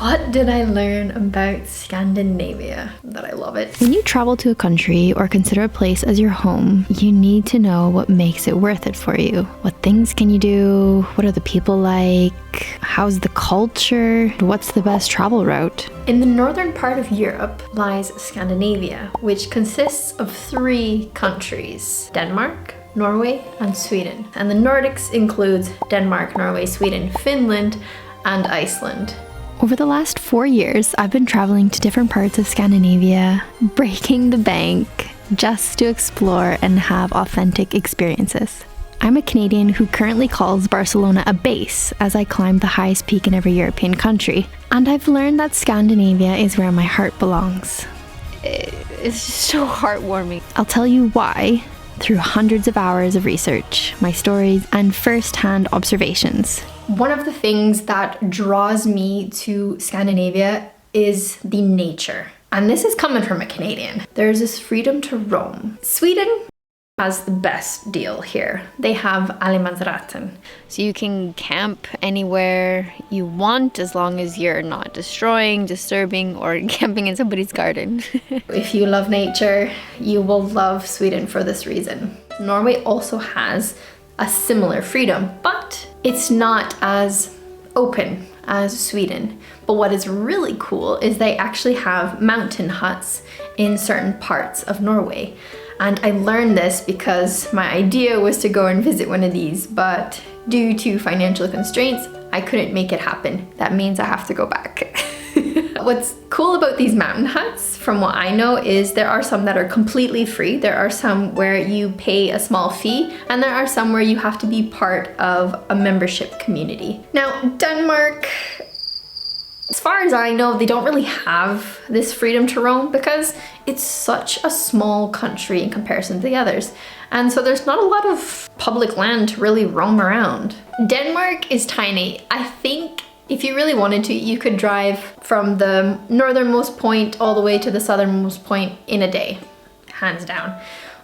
What did I learn about Scandinavia? That I love it. When you travel to a country or consider a place as your home, you need to know what makes it worth it for you. What things can you do? What are the people like? How's the culture? What's the best travel route? In the northern part of Europe lies Scandinavia, which consists of 3 countries: Denmark, Norway and Sweden. And the Nordics includes Denmark, Norway, Sweden, Finland and Iceland. Over the last 4 years, I've been traveling to different parts of Scandinavia, breaking the bank just to explore and have authentic experiences. I'm a Canadian who currently calls Barcelona a base as I climb the highest peak in every European country. And I've learned that Scandinavia is where my heart belongs. It's just so heartwarming. I'll tell you why through hundreds of hours of research, my stories, and first-hand observations. One of the things that draws me to Scandinavia is the nature. And this is coming from a Canadian. There's this freedom to roam. Sweden has the best deal here. They have allemansrätten. So you can camp anywhere you want as long as you're not destroying, disturbing, or camping in somebody's garden. If you love nature, you will love Sweden for this reason. Norway also has a similar freedom, but it's not as open as Sweden. But what is really cool is they actually have mountain huts in certain parts of Norway. And I learned this because my idea was to go and visit one of these, but due to financial constraints, I couldn't make it happen. That means I have to go back. What's cool about these mountain huts, from what I know, is there are some that are completely free. There are some where you pay a small fee, and there are some where you have to be part of a membership community. Now, Denmark, as far as I know, they don't really have this freedom to roam because it's such a small country in comparison to the others. And so there's not a lot of public land to really roam around. Denmark is tiny. I think if you really wanted to, you could drive from the northernmost point all the way to the southernmost point in a day, hands down.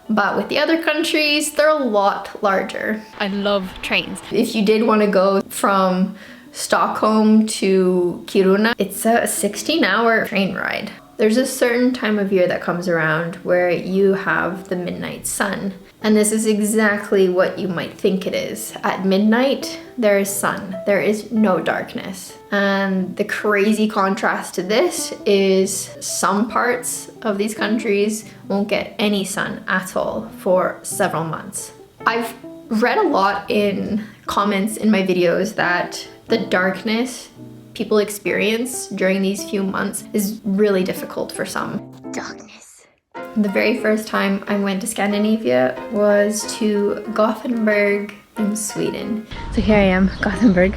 But with the other countries, they're a lot larger. I love trains. If you did want to go from Stockholm to Kiruna, it's a 16-hour train ride. There's a certain time of year that comes around where you have the midnight sun. And this is exactly what you might think it is. At midnight, there is sun. There is no darkness. And the crazy contrast to this is some parts of these countries won't get any sun at all for several months. I've read a lot in comments in my videos that the darkness people experience during these few months is really difficult for some. Darkness. The very first time I went to Scandinavia was to Gothenburg in Sweden. So here I am, Gothenburg.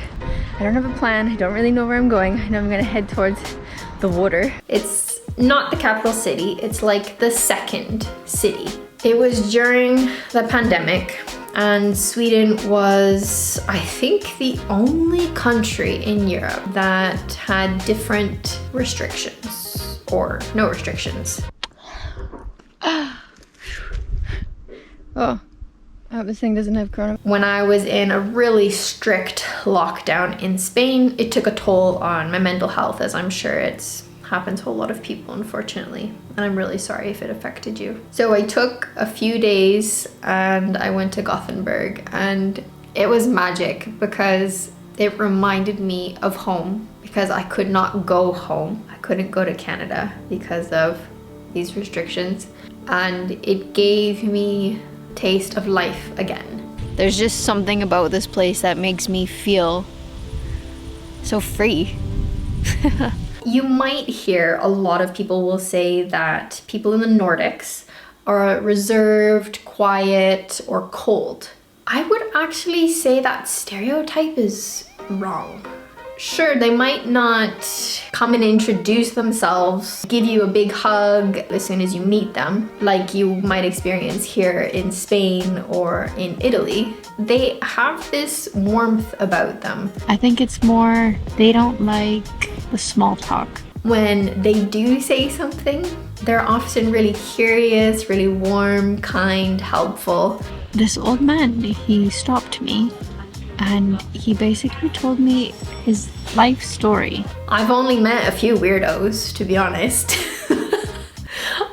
I don't have a plan. I don't really know where I'm going. I know I'm gonna head towards the water. It's not the capital city. It's like the second city. It was during the pandemic, and Sweden was, I think, the only country in Europe that had different restrictions or no restrictions. Oh, I hope this thing doesn't have corona. When I was in a really strict lockdown in Spain, it took a toll on my mental health, as I'm sure it's happened to a lot of people, unfortunately. And I'm really sorry if it affected you. So I took a few days and I went to Gothenburg, and it was magic because it reminded me of home, because I could not go home. I couldn't go to Canada because of these restrictions. And it gave me a taste of life again. There's just something about this place that makes me feel so free. You might hear a lot of people will say that people in the Nordics are reserved, quiet, or cold. I would actually say that stereotype is wrong. Sure, they might not come and introduce themselves, give you a big hug as soon as you meet them, like you might experience here in Spain or in Italy. They have this warmth about them. I think it's more, they don't like the small talk. When they do say something, they're often really curious, really warm, kind, helpful. This old man, he stopped me and he basically told me his life story. I've only met a few weirdos, to be honest.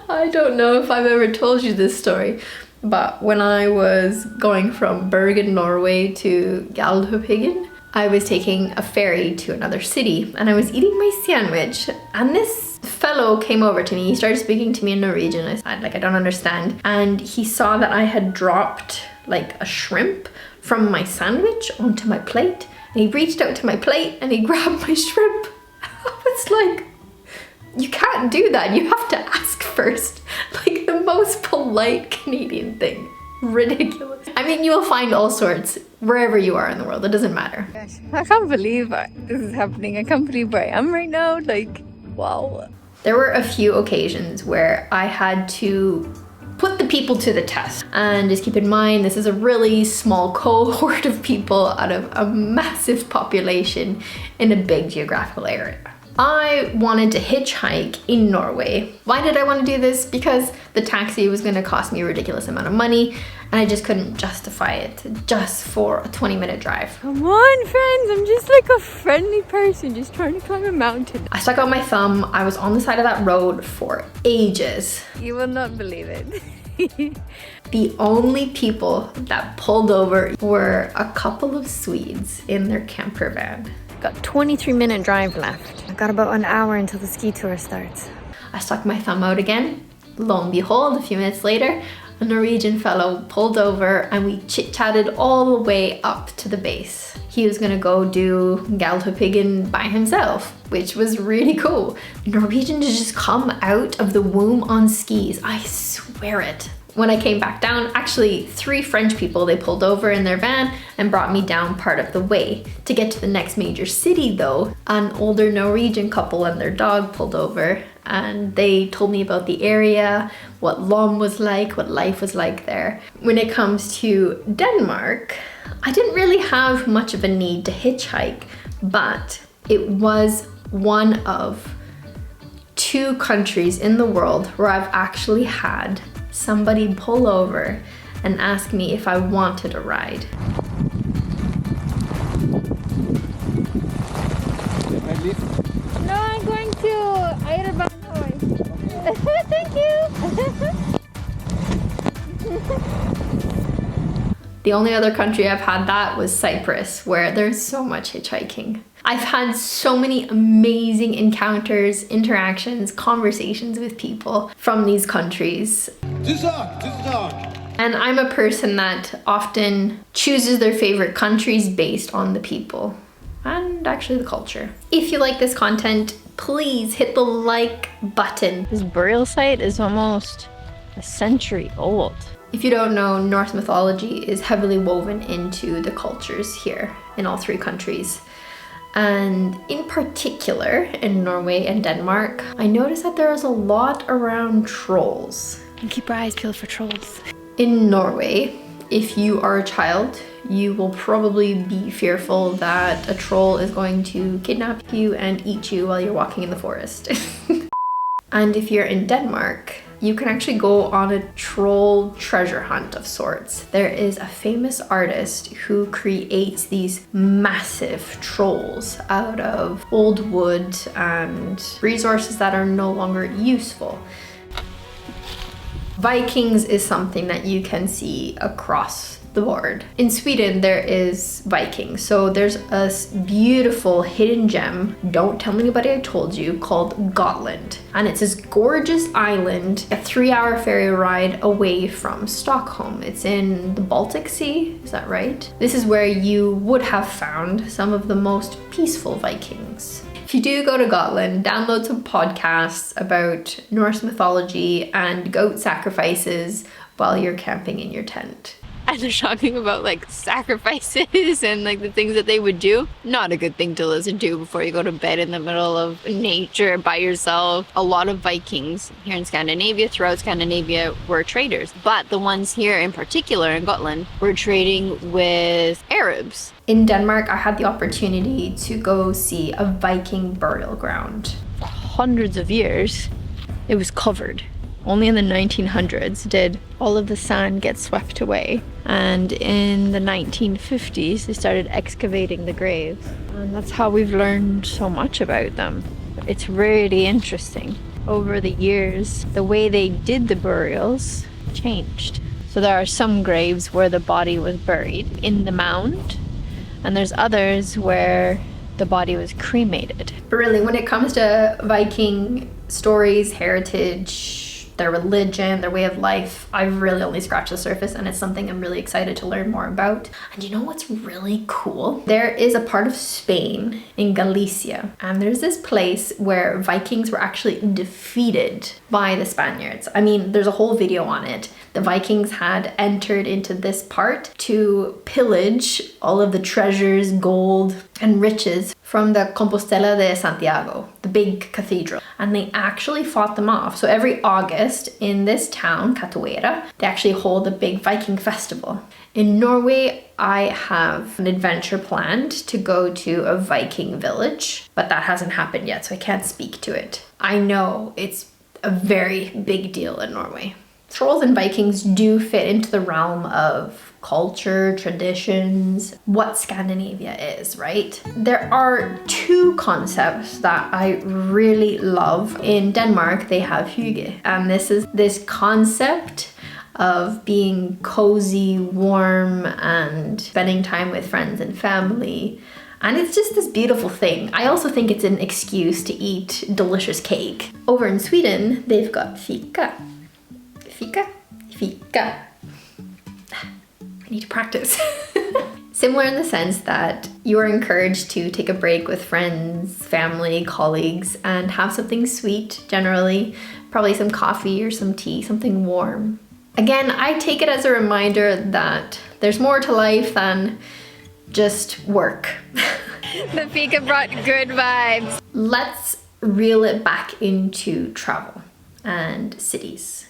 I don't know if I've ever told you this story, but when I was going from Bergen, Norway to Galdhøpiggen, I was taking a ferry to another city and I was eating my sandwich, and this fellow came over to me. He started speaking to me in Norwegian. I said, like, I don't understand. And he saw that I had dropped like a shrimp from my sandwich onto my plate, and he reached out to my plate and he grabbed my shrimp. I was like, you can't do that. You have to ask first. Like, the most polite Canadian thing. Ridiculous. I mean, you will find all sorts wherever you are in the world. It doesn't matter. Gosh, I can't believe this is happening. I can't believe where I am right now. Like, wow. There were a few occasions where I had to put the people to the test. And just keep in mind, this is a really small cohort of people out of a massive population in a big geographical area. I wanted to hitchhike in Norway. Why did I want to do this? Because the taxi was going to cost me a ridiculous amount of money, and I just couldn't justify it just for a 20-minute drive. Come on, friends. I'm just like a friendly person just trying to climb a mountain. I stuck out my thumb. I was on the side of that road for ages. You will not believe it. The only people that pulled over were a couple of Swedes in their camper van. Got 23-minute drive left. I've got about an hour until the ski tour starts. I stuck my thumb out again. Lo and behold, a few minutes later, a Norwegian fellow pulled over and we chit-chatted all the way up to the base. He was gonna go do Galdhøpiggen by himself, which was really cool. Norwegians just come out of the womb on skis. I swear it. When I came back down, actually 3 French people, they pulled over in their van and brought me down part of the way. To get to the next major city though, an older Norwegian couple and their dog pulled over and they told me about the area, what Lom was like, what life was like there. When it comes to Denmark, I didn't really have much of a need to hitchhike, but it was one of 2 countries in the world where I've actually had somebody pull over and ask me if I wanted a ride. No, I'm going to Ireland. Thank you. The only other country I've had that was Cyprus, where there's so much hitchhiking. I've had so many amazing encounters, interactions, conversations with people from these countries. And I'm a person that often chooses their favorite countries based on the people and actually the culture. If you like this content, please hit the like button. This burial site is almost a century old. If you don't know, Norse mythology is heavily woven into the cultures here in all 3 countries. And in particular, in Norway and Denmark, I noticed that there is a lot around trolls. And keep your eyes peeled for trolls. In Norway, if you are a child, you will probably be fearful that a troll is going to kidnap you and eat you while you're walking in the forest. And if you're in Denmark, you can actually go on a troll treasure hunt of sorts. There is a famous artist who creates these massive trolls out of old wood and resources that are no longer useful. Vikings is something that you can see across the board. In Sweden, there is vikings. So there's a beautiful hidden gem, don't tell anybody I told you, called Gotland. And it's this gorgeous island, a 3-hour ferry ride away from Stockholm. It's in the Baltic Sea, is that right? This is where you would have found some of the most peaceful Vikings. If you do go to Gotland, download some podcasts about Norse mythology and goat sacrifices while you're camping in your tent. And they're talking about like sacrifices and like the things that they would do. Not a good thing to listen to before you go to bed in the middle of nature by yourself. A lot of Vikings here in Scandinavia, throughout Scandinavia, were traders. But the ones here in particular in Gotland were trading with Arabs. In Denmark, I had the opportunity to go see a Viking burial ground. For hundreds of years, it was covered. Only in the 1900s did all of the sand get swept away And in the 1950s, they started excavating the graves. And that's how we've learned so much about them. It's really interesting. Over the years, the way they did the burials changed. So there are some graves where the body was buried in the mound, and there's others where the body was cremated. But really, when it comes to Viking stories, heritage, their religion, their way of life, I've really only scratched the surface, and it's something I'm really excited to learn more about. And you know what's really cool? There is a part of Spain in Galicia, and there's this place where Vikings were actually defeated by the Spaniards. I mean, there's a whole video on it. The Vikings had entered into this part to pillage all of the treasures, gold, and riches from the Compostela de Santiago, the big cathedral. And they actually fought them off. So every August in this town, Catoeira, they actually hold a big Viking festival. In Norway, I have an adventure planned to go to a Viking village, but that hasn't happened yet, so I can't speak to it. I know it's a very big deal in Norway. Trolls and Vikings do fit into the realm of culture, traditions, what Scandinavia is, right? There are two concepts that I really love. In Denmark, they have hygge, and this is this concept of being cozy, warm, and spending time with friends and family. And it's just this beautiful thing. I also think it's an excuse to eat delicious cake. Over in Sweden, they've got fika. Fika. I need to practice. Similar in the sense that you are encouraged to take a break with friends, family, colleagues, and have something sweet, generally, probably some coffee or some tea, something warm. Again, I take it as a reminder that there's more to life than just work. The fika brought good vibes. Let's reel it back into travel and cities.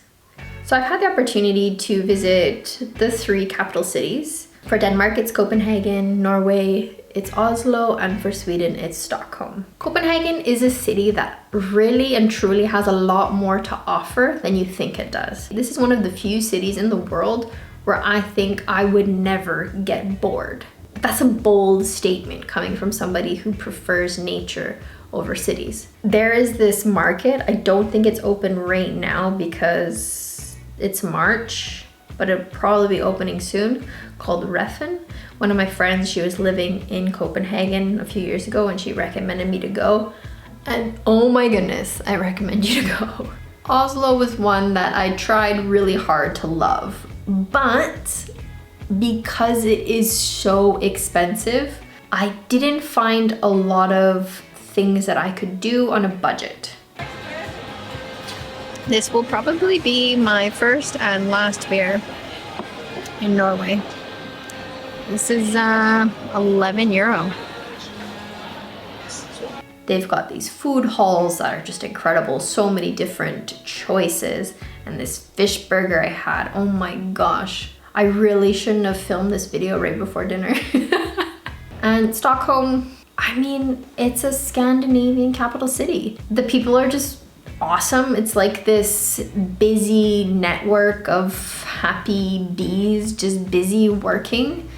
So I've had the opportunity to visit the 3 capital cities. For Denmark, it's Copenhagen. Norway, it's Oslo. And for Sweden, it's Stockholm. Copenhagen is a city that really and truly has a lot more to offer than you think it does. This is one of the few cities in the world where I think I would never get bored. That's a bold statement coming from somebody who prefers nature over cities. There is this market. I don't think it's open right now because it's March, but it'll probably be opening soon, called Reffen. One of my friends, she was living in Copenhagen a few years ago and she recommended me to go. And oh my goodness, I recommend you to go. Oslo was one that I tried really hard to love, but because it is so expensive, I didn't find a lot of things that I could do on a budget. This will probably be my first and last beer in Norway. This is 11 euro. They've got these food halls that are just incredible, so many different choices. And this fish burger I had, oh my gosh. I really shouldn't have filmed this video right before dinner. And Stockholm, I mean, it's a Scandinavian capital city. The people are just awesome. It's like this busy network of happy bees just busy working.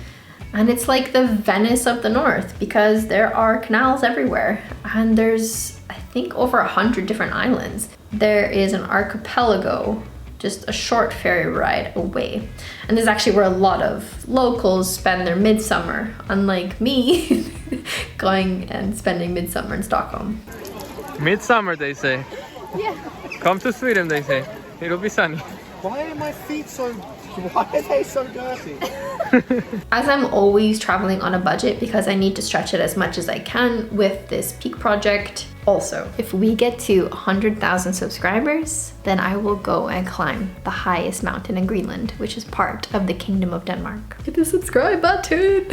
And it's like the Venice of the North because there are canals everywhere. And there's, I think, over 100 different islands. There is an archipelago just a short ferry ride away. And this is actually where a lot of locals spend their midsummer, unlike me going and spending midsummer in Stockholm. Midsummer, they say. Yeah. Come to Sweden, they say. It'll be sunny. Why are my feet so... Why are they so dirty? As I'm always traveling on a budget because I need to stretch it as much as I can with this peak project. Also, if we get to 100,000 subscribers, then I will go and climb the highest mountain in Greenland, which is part of the Kingdom of Denmark. Hit the subscribe button!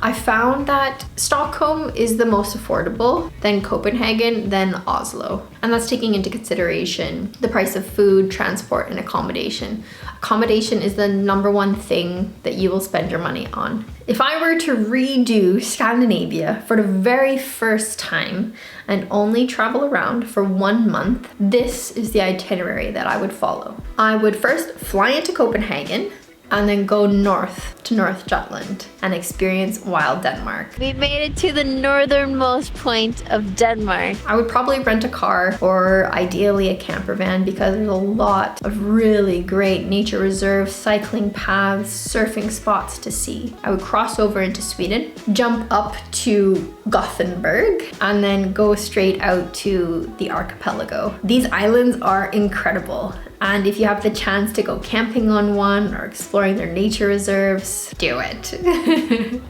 I found that Stockholm is the most affordable, then Copenhagen, then Oslo. And that's taking into consideration the price of food, transport, and accommodation. Accommodation is the #1 thing that you will spend your money on. If I were to redo Scandinavia for the very first time and only travel around for 1 month, this is the itinerary that I would follow. I would first fly into Copenhagen, and then go north to North Jutland and experience wild Denmark. We made it to the northernmost point of Denmark. I would probably rent a car or ideally a camper van because there's a lot of really great nature reserves, cycling paths, surfing spots to see. I would cross over into Sweden, jump up to Gothenburg, and then go straight out to the archipelago. These islands are incredible. And if you have the chance to go camping on one or exploring their nature reserves, do it.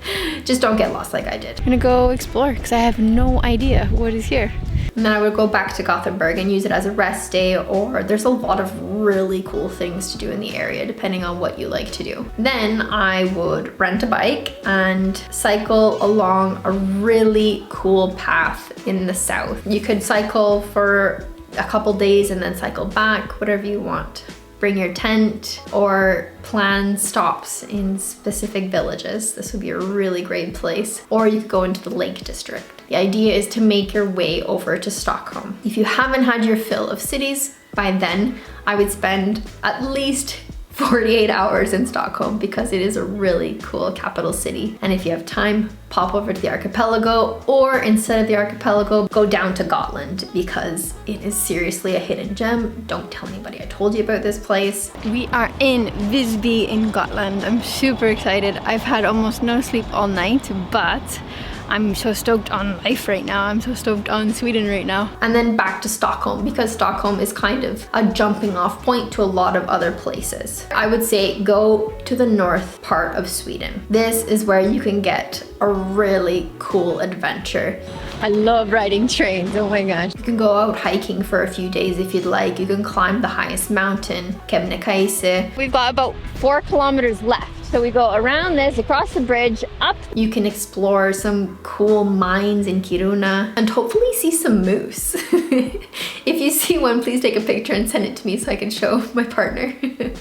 Just don't get lost like I did. I'm gonna go explore because I have no idea what is here. And then I would go back to Gothenburg and use it as a rest day, or there's a lot of really cool things to do in the area depending on what you like to do. Then I would rent a bike and cycle along a really cool path in the south. You could cycle for a couple days and then cycle back, whatever you want. Bring your tent or plan stops in specific villages. This would be a really great place. Or you could go into the Lake District. The idea is to make your way over to Stockholm. If you haven't had your fill of cities by then, I would spend at least 48 hours in Stockholm because it is a really cool capital city. And if you have time, pop over to the archipelago, or instead of the archipelago, go down to Gotland because it is seriously a hidden gem. Don't tell anybody I told you about this place. We are in Visby in Gotland. I'm super excited. I've had almost no sleep all night, but I'm so stoked on life right now. I'm so stoked on Sweden right now. And then back to Stockholm because Stockholm is kind of a jumping off point to a lot of other places. I would say go to the north part of Sweden. This is where you can get a really cool adventure. I love riding trains, oh my gosh. You can go out hiking for a few days if you'd like. You can climb the highest mountain, Kebnekaise. We've got about 4 kilometers left. So we go around this, across the bridge, up. You can explore some cool mines in Kiruna and hopefully see some moose. If you see one, please take a picture and send it to me so I can show my partner.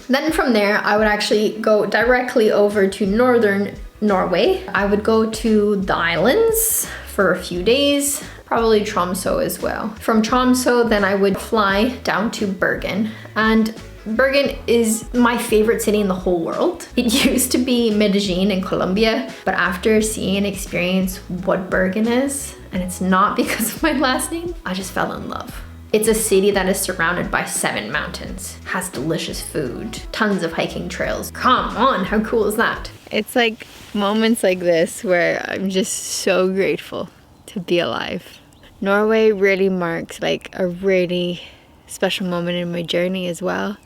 Then from there, I would actually go directly over to northern Norway. I would go to the islands for a few days, probably Tromsø as well. From Tromsø, then I would fly down to Bergen, and Bergen is my favorite city in the whole world. It used to be Medellin in Colombia, but after seeing and experience what Bergen is, and it's not because of my last name, I just fell in love. It's a city that is surrounded by 7 mountains, has delicious food, tons of hiking trails. Come on, how cool is that? It's like moments like this where I'm just so grateful to be alive. Norway really marks like a really special moment in my journey as well.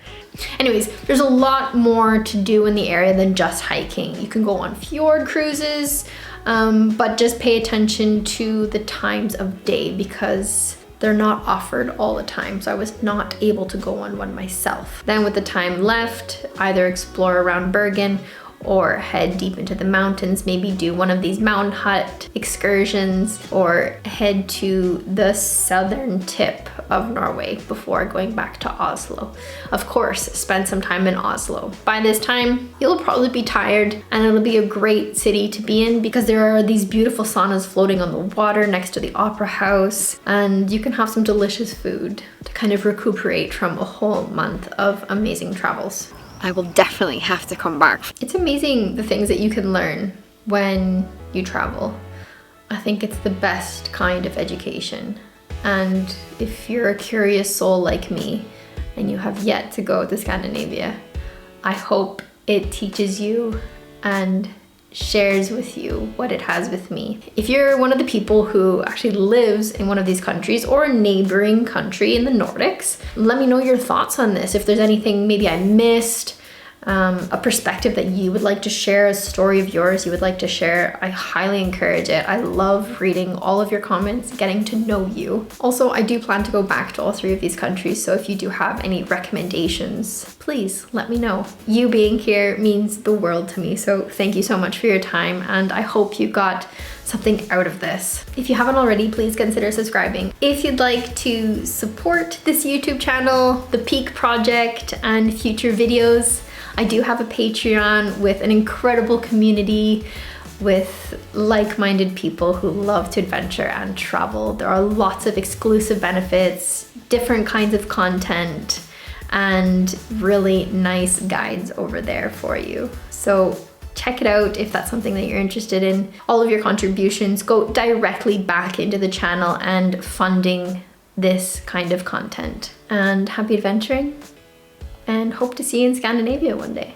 Anyways, there's a lot more to do in the area than just hiking. You can go on fjord cruises, but just pay attention to the times of day because they're not offered all the time. So I was not able to go on one myself. Then with the time left, either explore around Bergen or head deep into the mountains, maybe do one of these mountain hut excursions or head to the southern tip of Norway before going back to Oslo. Of course, spend some time in Oslo. By this time, you'll probably be tired and it'll be a great city to be in because there are these beautiful saunas floating on the water next to the opera house, and you can have some delicious food to kind of recuperate from a whole month of amazing travels. I will definitely have to come back. It's amazing the things that you can learn when you travel. I think it's the best kind of education. And if you're a curious soul like me and you have yet to go to Scandinavia, I hope it teaches you and shares with you what it has with me. If you're one of the people who actually lives in one of these countries or a neighboring country in the Nordics, let me know your thoughts on this. If there's anything maybe I missed, a perspective that you would like to share, a story of yours you would like to share, I highly encourage it. I love reading all of your comments, getting to know you. Also, I do plan to go back to all 3 of these countries, so if you do have any recommendations, please let me know. You being here means the world to me, so thank you so much for your time, and I hope you got something out of this. If you haven't already, please consider subscribing. If you'd like to support this YouTube channel, the Peak Project, and future videos, I do have a Patreon with an incredible community with like-minded people who love to adventure and travel. There are lots of exclusive benefits, different kinds of content, and really nice guides over there for you. So check it out if that's something that you're interested in. All of your contributions go directly back into the channel and funding this kind of content. And happy adventuring, and hope to see you in Scandinavia one day.